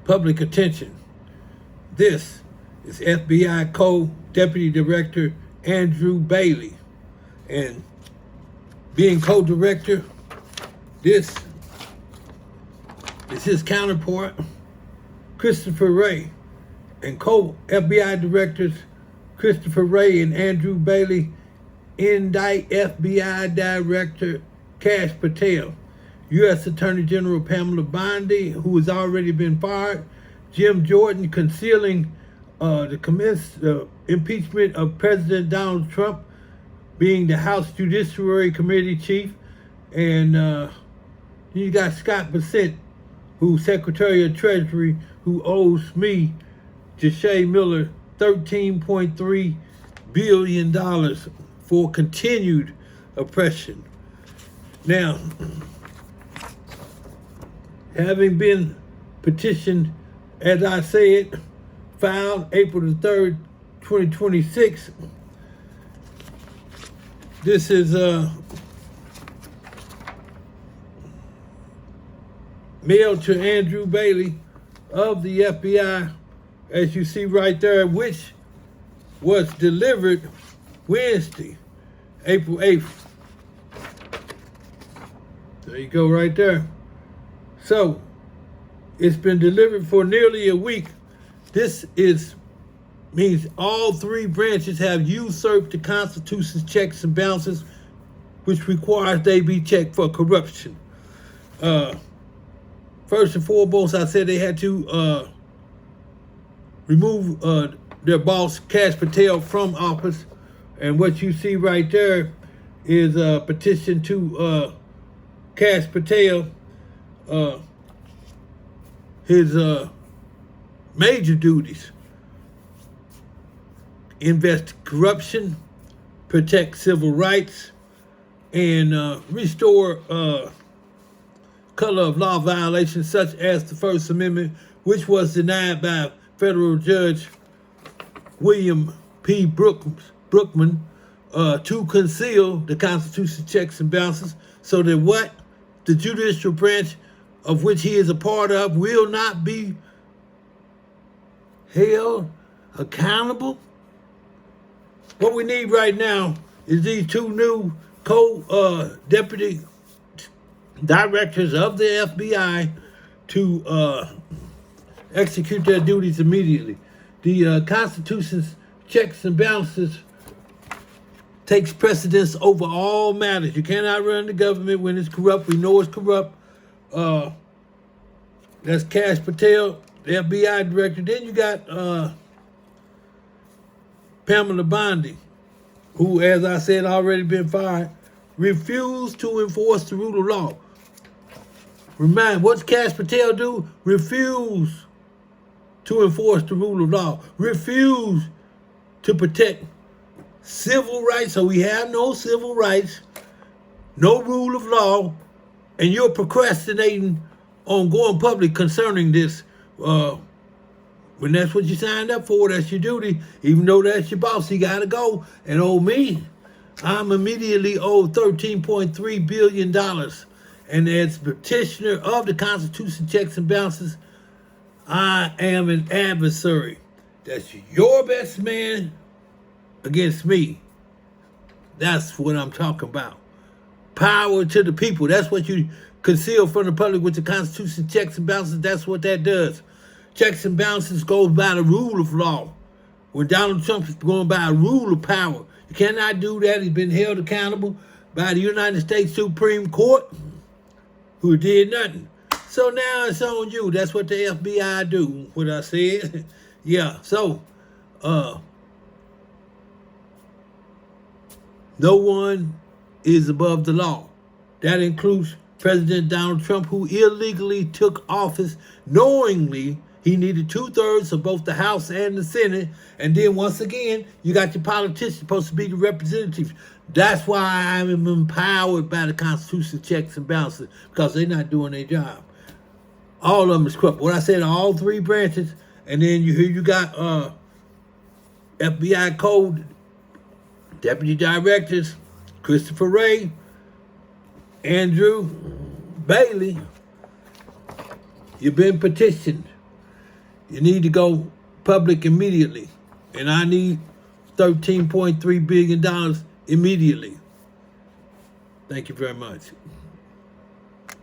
public attention. This is FBI Co Deputy Director Andrew Bailey. And being co-director, this is his counterpart, Christopher Raia, and co-FBI Directors Christopher Raia and Andrew Bailey indict FBI Director Kash Patel, U.S. Attorney General Pamela Bondi, who has already been fired, Jim Jordan concealing the impeachment of President Donald Trump, being the House Judiciary Committee Chief, and you got Scott Bassett, who's Secretary of Treasury, who owes me, Jesha Miller, $13.3 billion for continued oppression. Now, having been petitioned, as I said, filed April the 3rd, 2026, this is mailed to Andrew Bailey of the FBI, as you see right there, which was delivered Wednesday, April 8th. There you go right there. So, it's been delivered for nearly a week. This means all three branches have usurped the Constitution's checks and balances, which requires they be checked for corruption. First and foremost, I said they had to remove their boss, Kash Patel, from office. And what you see right there is a petition to Kash Patel, his major duties: invest corruption, protect civil rights, and restore color of law violations such as the First Amendment, which was denied by federal judge William P. Brookman, to conceal the Constitution's checks and balances, so that what the Judicial Branch, of which he is a part of, will not be held accountable. What we need right now is these two new co-deputy directors of the FBI to execute their duties immediately. The Constitution's checks and balances takes precedence over all matters. You cannot run the government when it's corrupt. We know it's corrupt. That's Kash Patel, the FBI director. Then you got Pamela Bondi, who, as I said, already been fired, refused to enforce the rule of law. Remind, what's Kash Patel do? Refuse to enforce the rule of law. Refuse to protect civil rights. So we have no civil rights, no rule of law, and you're procrastinating on going public concerning this. When that's what you signed up for, that's your duty. Even though that's your boss, he got to go. And me, I'm immediately owed $13.3 billion. And as petitioner of the Constitution checks and balances, I am an adversary. That's your best man against me. That's what I'm talking about. Power to the people. That's what you conceal from the public with the Constitution checks and balances. That's what that does. Checks and balances goes by the rule of law. When Donald Trump is going by a rule of power, you cannot do that. He's been held accountable by the United States Supreme Court, who did nothing. So now it's on you. That's what the FBI do, what I said. Yeah, so no one is above the law. That includes President Donald Trump, who illegally took office knowingly. He needed 2/3 of both the House and the Senate. And then once again, you got your politicians supposed to be the representatives. That's why I'm empowered by the Constitution checks and balances, because they're not doing their job. All of them is corrupt. What I said, all three branches. And then you got FBI Code Deputy Directors Christopher Raia, Andrew Bailey. You've been petitioned. You need to go public immediately. And I need $13.3 billion immediately. Thank you very much.